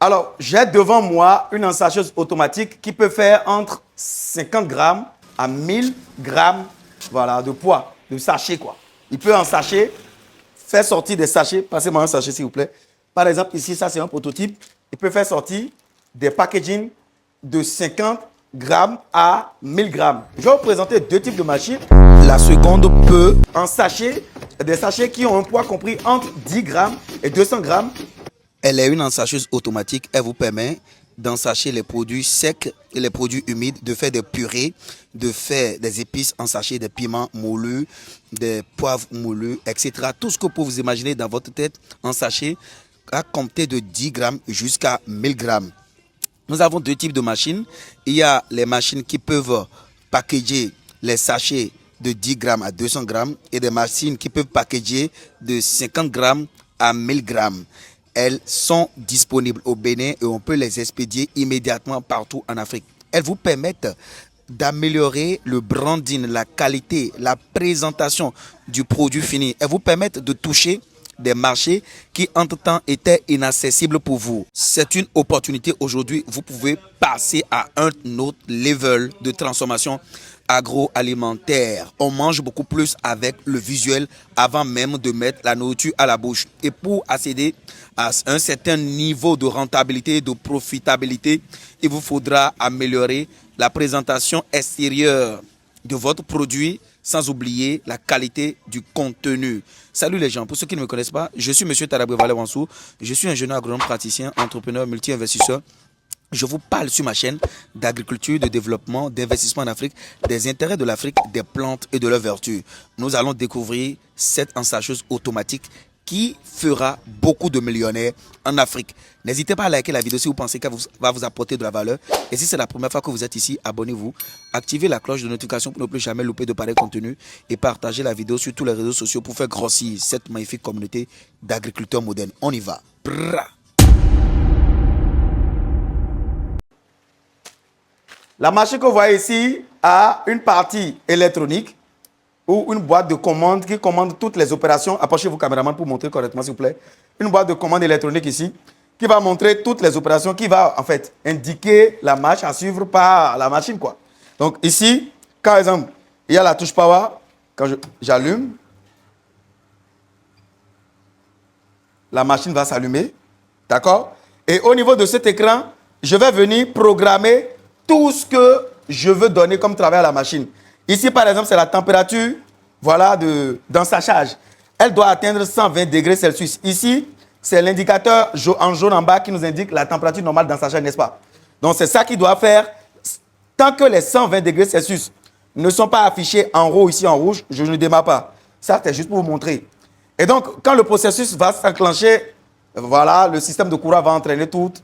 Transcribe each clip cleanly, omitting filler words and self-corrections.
Alors, j'ai devant moi une ensacheuse automatique qui peut faire entre 50 grammes à 1000 grammes voilà, de poids, de sachet quoi. Il peut ensacher, faire sortir des sachets. Passez-moi un sachet s'il vous plaît. Par exemple, ici, ça c'est un prototype. Il peut faire sortir des packaging de 50 grammes à 1000 grammes. Je vais vous présenter deux types de machines. La seconde peut ensacher des sachets qui ont un poids compris entre 10 grammes et 200 grammes. Elle est une ensacheuse automatique. Elle vous permet d'ensacher les produits secs et les produits humides, de faire des purées, de faire des épices ensachées, des piments moelleux, des poivres moelleux, etc. Tout ce que vous pouvez vous imaginer dans votre tête en sachet à compter de 10 grammes jusqu'à 1000 grammes. Nous avons deux types de machines. Il y a les machines qui peuvent packager les sachets de 10 grammes à 200 grammes et des machines qui peuvent packager de 50 grammes à 1000 grammes. Elles sont disponibles au Bénin et on peut les expédier immédiatement partout en Afrique. Elles vous permettent d'améliorer le branding, la qualité, la présentation du produit fini. Elles vous permettent de toucher des marchés qui entre-temps étaient inaccessibles pour vous. C'est une opportunité aujourd'hui. Vous pouvez passer à un autre level de transformation agroalimentaire. On mange beaucoup plus avec le visuel avant même de mettre la nourriture à la bouche. Et pour accéder à un certain niveau de rentabilité, de profitabilité, il vous faudra améliorer la présentation extérieure de votre produit, sans oublier la qualité du contenu. Salut les gens, pour ceux qui ne me connaissent pas, je suis M. Tarabé Valé-Wansou. Je suis ingénieur agronome praticien, entrepreneur, multi-investisseur. Je vous parle sur ma chaîne d'agriculture, de développement, d'investissement en Afrique, des intérêts de l'Afrique, des plantes et de leurs vertus. Nous allons découvrir cette ensacheuse automatique qui fera beaucoup de millionnaires en Afrique. N'hésitez pas à liker la vidéo si vous pensez qu'elle va vous apporter de la valeur. Et si c'est la première fois que vous êtes ici, abonnez-vous. Activez la cloche de notification pour ne plus jamais louper de pareils contenus. Et partagez la vidéo sur tous les réseaux sociaux pour faire grossir cette magnifique communauté d'agriculteurs modernes. On y va. Bra. La machine que vous voyez ici a une partie électronique ou une boîte de commande qui commande toutes les opérations. Approchez-vous, caméraman, pour montrer correctement, s'il vous plaît. Une boîte de commande électronique ici qui va montrer toutes les opérations, qui va en fait indiquer la marche à suivre par la machine, quoi. Donc ici, par exemple, il y a la touche power. Quand j'allume, la machine va s'allumer. D'accord? Et au niveau de cet écran, je vais venir programmer tout ce que je veux donner comme travail à la machine. Ici, par exemple, c'est la température voilà, d'ensachage. Elle doit atteindre 120 degrés Celsius. Ici, c'est l'indicateur en jaune en bas qui nous indique la température normale d'ensachage, n'est-ce pas? Donc, c'est ça qu'il doit faire. Tant que les 120 degrés Celsius ne sont pas affichés en haut, ici en rouge, je ne démarre pas. Ça, c'est juste pour vous montrer. Et donc, quand le processus va s'enclencher, voilà, le système de courant va entraîner toute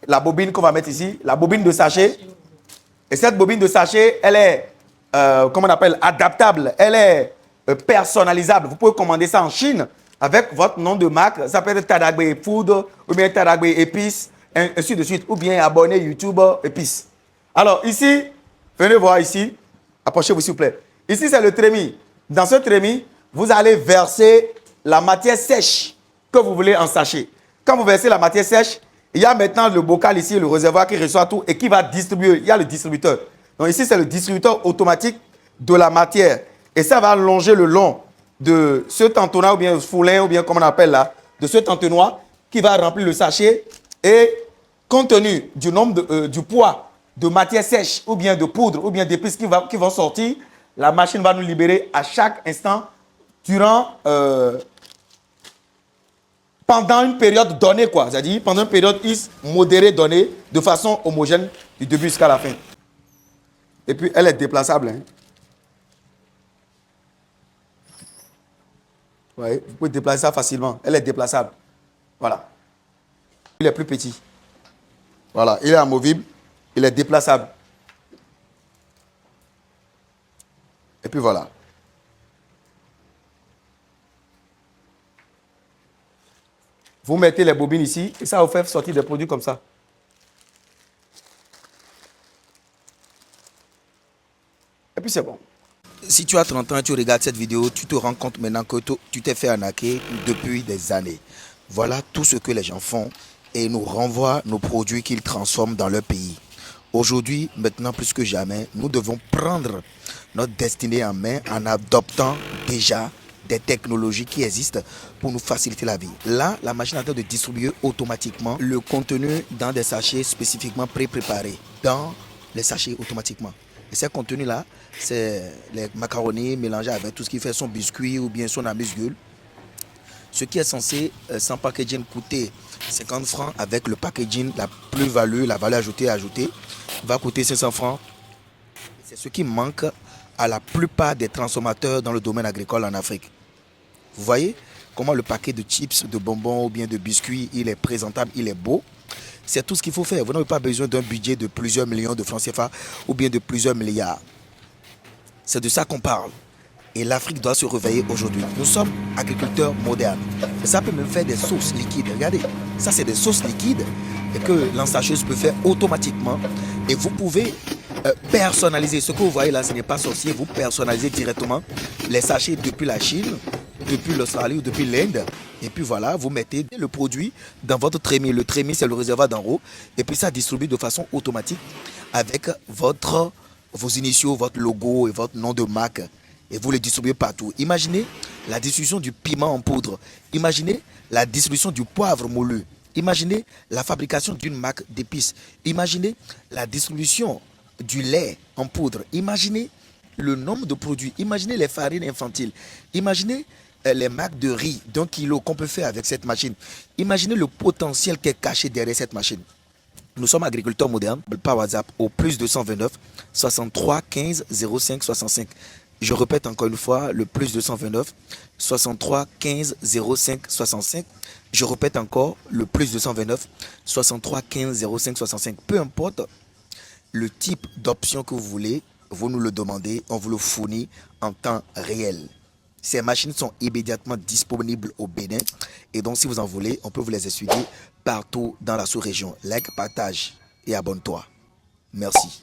la bobine qu'on va mettre ici, la bobine de sachet. Et cette bobine de sachet, elle est comment on appelle, adaptable, elle est personnalisable. Vous pouvez commander ça en Chine avec votre nom de marque. Ça peut être Tadagbe Food ou bien Tadagbe Épices, ainsi de suite. Ou bien abonné YouTube Épices. Alors ici, venez voir ici. Approchez-vous s'il vous plaît. Ici, c'est le trémi. Dans ce trémi, vous allez verser la matière sèche que vous voulez ensacher. Quand vous versez la matière sèche, il y a maintenant le bocal ici, le réservoir qui reçoit tout et qui va distribuer. Il y a le distributeur. Donc ici, c'est le distributeur automatique de la matière. Et ça va longer le long de ce tantonat ou bien foulin ou bien comme on appelle là, de ce tantenoir qui va remplir le sachet. Et compte tenu du nombre du poids de matière sèche ou bien de poudre ou bien d'épices qui vont sortir, la machine va nous libérer à chaque instant durant pendant une période donnée, quoi. C'est-à-dire pendant une période modérée donnée de façon homogène du début jusqu'à la fin. Et puis, elle est déplaçable. Hein. Ouais, vous pouvez déplacer ça facilement. Elle est déplaçable. Voilà. Il est plus petit. Voilà. Il est amovible. Il est déplaçable. Et puis voilà. Vous mettez les bobines ici et ça vous fait sortir des produits comme ça. Et puis c'est bon. Si tu as 30 ans et tu regardes cette vidéo, tu te rends compte maintenant que tu t'es fait arnaquer depuis des années. Voilà tout ce que les gens font et nous renvoient nos produits qu'ils transforment dans leur pays. Aujourd'hui, maintenant plus que jamais, nous devons prendre notre destinée en main en adoptant déjà des technologies qui existent pour nous faciliter la vie. Là, la machine est en train de distribuer automatiquement le contenu dans des sachets spécifiquement pré-préparés, dans les sachets automatiquement. Et ces contenus-là, c'est les macaronis mélangés avec tout ce qui fait son biscuit ou bien son amuse-gueule. Ce qui est censé, sans packaging, coûter 50 francs, avec le packaging, la plus-value, la valeur ajoutée, va coûter 500 francs. C'est ce qui manque à la plupart des transformateurs dans le domaine agricole en Afrique. Vous voyez comment le paquet de chips, de bonbons ou bien de biscuits, il est présentable, il est beau. C'est tout ce qu'il faut faire. Vous n'avez pas besoin d'un budget de plusieurs millions de francs CFA ou bien de plusieurs milliards. C'est de ça qu'on parle. Et l'Afrique doit se réveiller aujourd'hui. Nous sommes agriculteurs modernes. Et ça peut même faire des sauces liquides. Regardez, ça c'est des sauces liquides et que l'ensacheuse peut faire automatiquement. Et vous pouvez personnaliser. Ce que vous voyez là, ce n'est pas sorcier. Vous personnalisez directement les sachets depuis la Chine, depuis l'Australie ou depuis l'Inde. Et puis voilà, vous mettez le produit dans votre trémie. Le trémie, c'est le réservoir d'en haut. Et puis ça distribue de façon automatique avec vos initiaux, votre logo et votre nom de marque. Et vous les distribuez partout. Imaginez la distribution du piment en poudre. Imaginez la distribution du poivre moulu. Imaginez la fabrication d'une marque d'épices. Imaginez la distribution du lait en poudre. Imaginez le nombre de produits. Imaginez les farines infantiles. Imaginez les marques de riz d'1 kilo qu'on peut faire avec cette machine. Imaginez le potentiel qui est caché derrière cette machine. Nous sommes agriculteurs modernes. Par WhatsApp au plus 229 63 15 05 65. Je répète encore une fois, le plus 229 63 15 05 65. Je répète encore, le plus 229 63 15 05 65. Peu importe le type d'option que vous voulez, vous nous le demandez, on vous le fournit en temps réel. Ces machines sont immédiatement disponibles au Bénin. Et donc, si vous en voulez, on peut vous les expédier partout dans la sous-région. Like, partage et abonne-toi. Merci.